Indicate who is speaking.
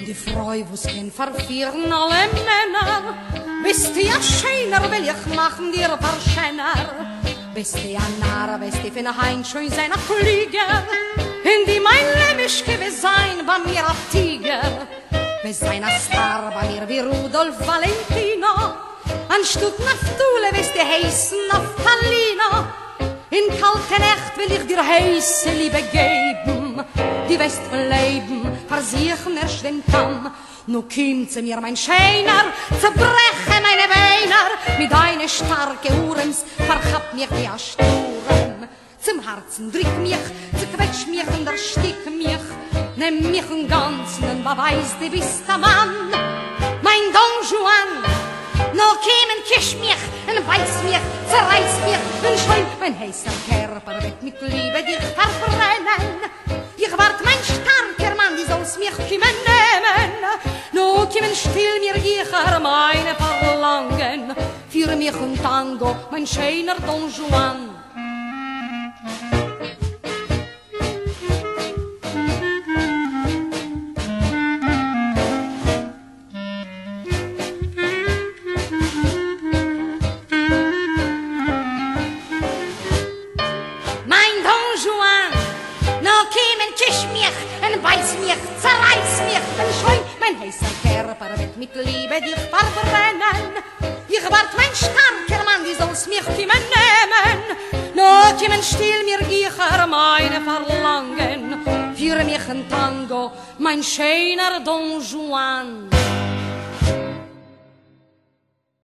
Speaker 1: Die Frau, wo's kein verführen alle Männer, bist du ja schöner, will ich machen dir verschöner. Bist du ja Narr, bist du für eine Hein schön seiner Flieger, in die mein Lämmischke will sein, bei mir auf Tiger. Will sein ein Star, bei mir wie Rudolf Valentino, anstatt Naftule willst du heißen Naftalina. In kalte Nacht will ich dir heiße Liebe geben, die weißt von Leben, versichern erst den Kamm. Nu kommt zu mir mein Scheiner, zerbreche meine Beiner, mit deine starke Urems verhabt mich wie a Sturm. Zum Herzen drück mich, zerquetsch mich und erstick mich, nimm mich im Ganzen und beweis, du bist der Mann. Mein Don Juan, no kämen, kisch mich, und beiß mich, zerreiß mich, und schon mein heißer Körper wird mit Liebe dich verbrennen. Ich wart mein starker Mann, die soll's mich kümmern nehmen. No kämen still mir Gicher meine Verlangen, für mich ein Tango, mein schöner Don Juan. Beiß mich, zerreiß mich, und schon mein heißer Körper wird mit Liebe dich verbrennen. Ich wart mein starker Mann, die soll's mich kümmern nehmen. No kümmern still mir Gicher meine Verlangen, für mich ein Tango, mein schöner Don Juan.